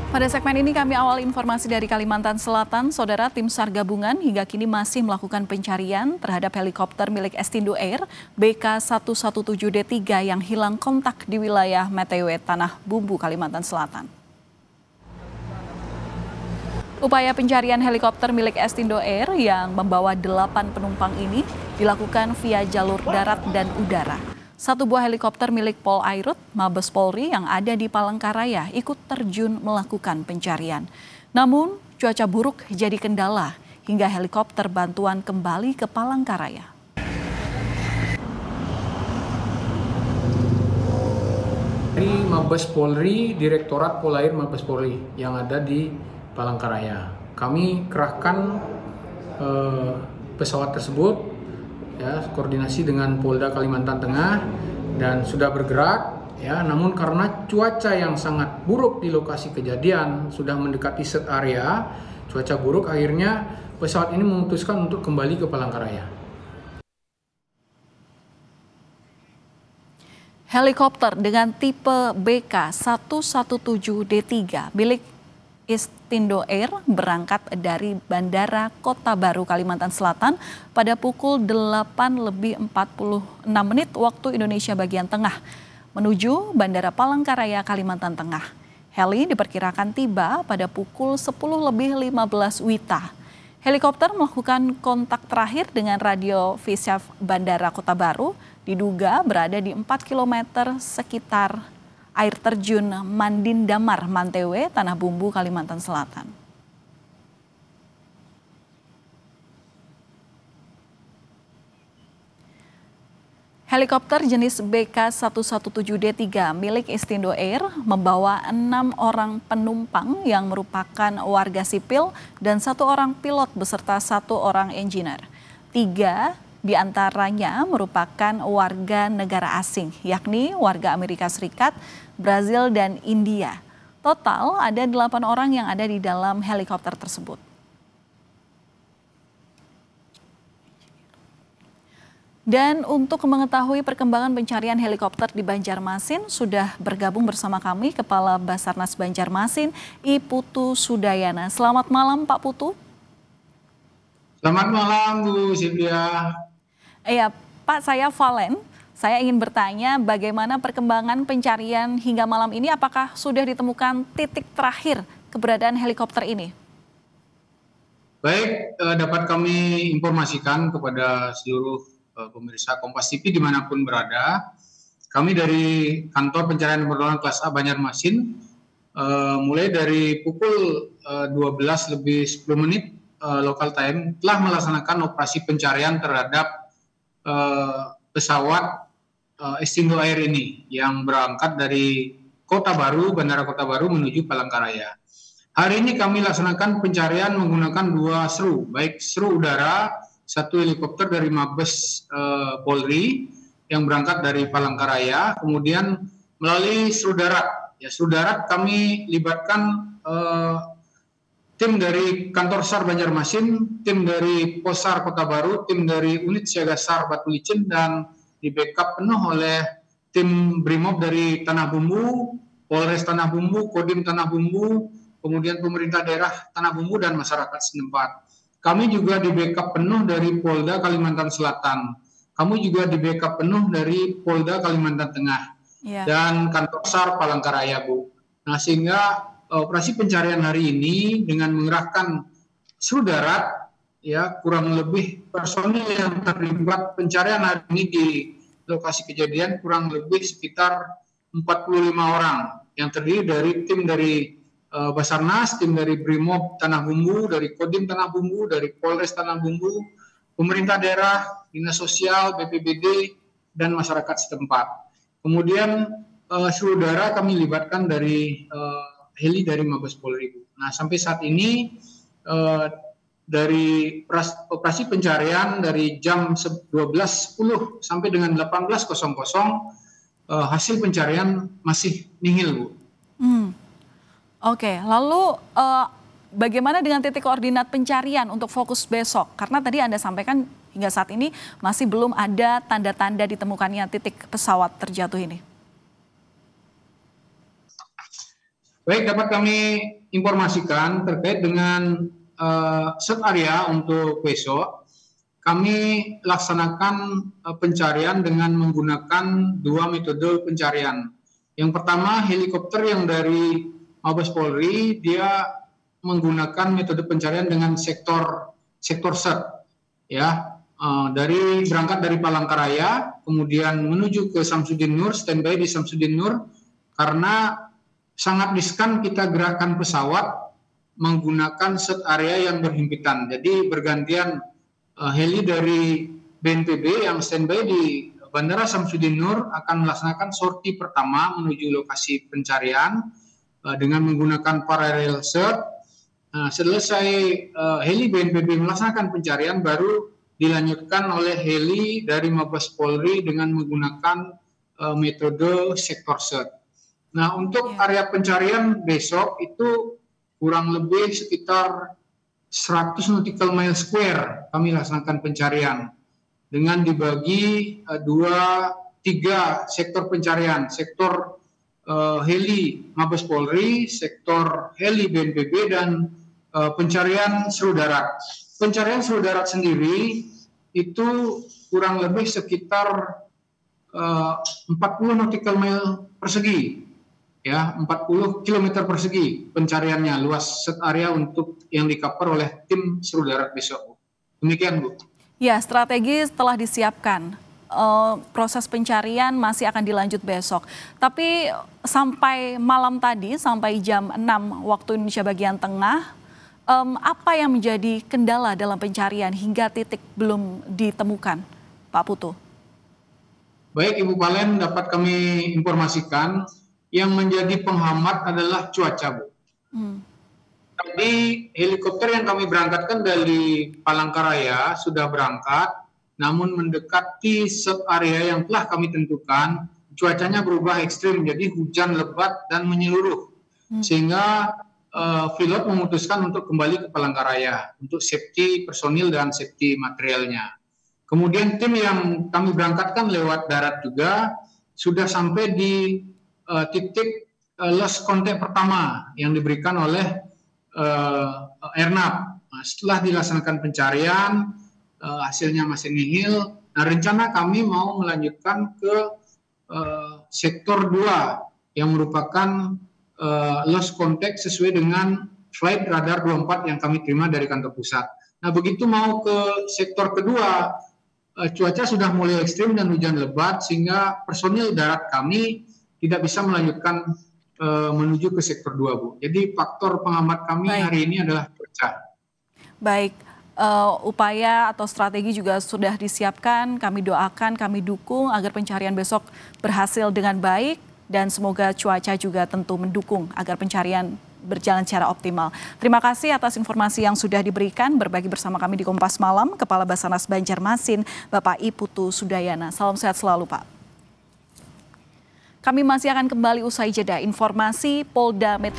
Pada segmen ini kami awal informasi dari Kalimantan Selatan. Saudara, tim SAR gabungan hingga kini masih melakukan pencarian terhadap helikopter milik Estindo Air BK117D3 yang hilang kontak di wilayah Metewe Tanah Bumbu, Kalimantan Selatan. Upaya pencarian helikopter milik Estindo Air yang membawa 8 penumpang ini dilakukan via jalur darat dan udara. Satu buah helikopter milik Polairut, Mabes Polri yang ada di Palangkaraya ikut terjun melakukan pencarian. Namun, cuaca buruk jadi kendala hingga helikopter bantuan kembali ke Palangkaraya. Dari Mabes Polri, Direktorat Polair Mabes Polri yang ada di Palangkaraya. Kami kerahkan pesawat tersebut, ya, koordinasi dengan Polda Kalimantan Tengah dan sudah bergerak, ya. Namun karena cuaca yang sangat buruk di lokasi kejadian sudah mendekati set area, cuaca buruk, akhirnya pesawat ini memutuskan untuk kembali ke Palangkaraya. Helikopter dengan tipe BK117D3 milik Estindo Air berangkat dari Bandara Kota Baru, Kalimantan Selatan pada pukul 8:46 waktu Indonesia bagian tengah menuju Bandara Palangkaraya, Kalimantan Tengah. Heli diperkirakan tiba pada pukul 10:15 WITA. Helikopter melakukan kontak terakhir dengan radio VSAF Bandara Kota Baru, diduga berada di 4 km sekitar air terjun Mandindamar, Mantewe, Tanah Bumbu, Kalimantan Selatan. Helikopter jenis BK117D3 milik Estindo Air membawa 6 orang penumpang yang merupakan warga sipil dan 1 orang pilot beserta 1 orang engineer. 3 di antaranya merupakan warga negara asing, yakni warga Amerika Serikat, Brazil, dan India. Total ada 8 orang yang ada di dalam helikopter tersebut. Dan untuk mengetahui perkembangan pencarian helikopter di Banjarmasin, sudah bergabung bersama kami Kepala Basarnas Banjarmasin, I Putu Sudayana. Selamat malam, Pak Putu. Selamat malam, Bu Silvia. Iya, Pak, saya Valen. Saya ingin bertanya bagaimana perkembangan pencarian hingga malam ini, apakah sudah ditemukan titik terakhir keberadaan helikopter ini? Baik, dapat kami informasikan kepada seluruh pemirsa Kompas TV dimanapun berada. Kami dari Kantor Pencarian Pertolongan Kelas A Banjarmasin, mulai dari pukul 12:10 local time, telah melaksanakan operasi pencarian terhadap pesawat Estindo Air ini yang berangkat dari Kota Baru, Bandara Kota Baru menuju Palangkaraya. Hari ini kami laksanakan pencarian menggunakan 2 seru, baik seru udara, 1 helikopter dari Mabes Polri yang berangkat dari Palangkaraya, kemudian melalui seru darat. Ya, seru darat kami libatkan tim dari Kantor SAR Banjarmasin, tim dari Posar Kota Baru, tim dari Unit Siaga SAR Batu Licin, dan di backup penuh oleh tim Brimob dari Tanah Bumbu, Polres Tanah Bumbu, Kodim Tanah Bumbu, kemudian pemerintah daerah Tanah Bumbu dan masyarakat setempat. Kami juga di backup penuh dari Polda Kalimantan Selatan. Kami juga di backup penuh dari Polda Kalimantan Tengah dan Kantor SAR Palangkaraya, Bu. Nah, sehingga operasi pencarian hari ini dengan mengerahkan seru darat, ya, kurang lebih personil yang terlibat pencarian hari ini di lokasi kejadian kurang lebih sekitar 45 orang yang terdiri dari tim dari Basarnas, tim dari Brimob Tanah Bumbu, dari Kodim Tanah Bumbu, dari Polres Tanah Bumbu, pemerintah daerah, dinas sosial, BPBD, dan masyarakat setempat. Kemudian seluruh udara kami libatkan dari heli dari Mabes Polri. Nah, sampai saat ini dari operasi pencarian dari jam 12.10 sampai dengan 18.00 hasil pencarian masih nihil, Bu. Oke, lalu bagaimana dengan titik koordinat pencarian untuk fokus besok? Karena tadi Anda sampaikan hingga saat ini masih belum ada tanda-tanda ditemukannya titik pesawat terjatuh ini. Baik, dapat kami informasikan terkait dengan search area untuk besok. Kami laksanakan pencarian dengan menggunakan dua metode pencarian. Yang pertama, helikopter yang dari Mabes Polri, dia menggunakan metode pencarian dengan sektor search, ya, berangkat dari Palangkaraya, kemudian menuju ke Samsudin Nur, standby di Samsudin Nur, karena sangat riskan kita gerakan pesawat menggunakan search area yang berhimpitan. Jadi bergantian heli dari BNPB yang standby di Bandara Samsudin Nur akan melaksanakan sorti pertama menuju lokasi pencarian dengan menggunakan parallel search. Selesai heli BNPB melaksanakan pencarian, baru dilanjutkan oleh heli dari Mabes Polri dengan menggunakan metode sektor search. Nah, untuk area pencarian besok itu kurang lebih sekitar 100 nautical mile square kami laksanakan pencarian dengan dibagi tiga sektor pencarian, sektor heli Mabes Polri, sektor heli BNPB, dan pencarian seru darat. Pencarian seru darat sendiri itu kurang lebih sekitar 40 nautical mile persegi. Ya, 40 km persegi pencariannya, luas set area untuk yang di-cover oleh tim seru darat besok. Demikian, Bu. Ya, strategi telah disiapkan. Proses pencarian masih akan dilanjut besok. Tapi sampai malam tadi, sampai jam 6 waktu Indonesia bagian tengah, apa yang menjadi kendala dalam pencarian hingga titik belum ditemukan, Pak Putu? Baik, Ibu Palen, dapat kami informasikan yang menjadi penghambat adalah cuaca, Bu. Tadi helikopter yang kami berangkatkan dari Palangkaraya sudah berangkat, namun mendekati set area yang telah kami tentukan, cuacanya berubah ekstrim, jadi hujan lebat dan menyeluruh. Sehingga pilot memutuskan untuk kembali ke Palangkaraya untuk safety personil dan safety materialnya. Kemudian tim yang kami berangkatkan lewat darat juga sudah sampai di titik lost contact pertama yang diberikan oleh Airnav. Nah, setelah dilaksanakan pencarian, hasilnya masih nihil. Nah, rencana kami mau melanjutkan ke sektor 2 yang merupakan lost contact sesuai dengan flight radar 24 yang kami terima dari kantor pusat. Nah, begitu mau ke sektor kedua, cuaca sudah mulai ekstrim dan hujan lebat, sehingga personil darat kami tidak bisa melanjutkan menuju ke sektor 2, Bu. Jadi faktor penghambat kami hari ini adalah cuaca. Baik, upaya atau strategi juga sudah disiapkan. Kami doakan, kami dukung agar pencarian besok berhasil dengan baik, dan semoga cuaca juga tentu mendukung agar pencarian berjalan secara optimal. Terima kasih atas informasi yang sudah diberikan, berbagi bersama kami di Kompas Malam, Kepala Basarnas Banjarmasin, Bapak I. Putu Sudayana. Salam sehat selalu, Pak. Kami masih akan kembali usai jeda. Informasi Polda Metro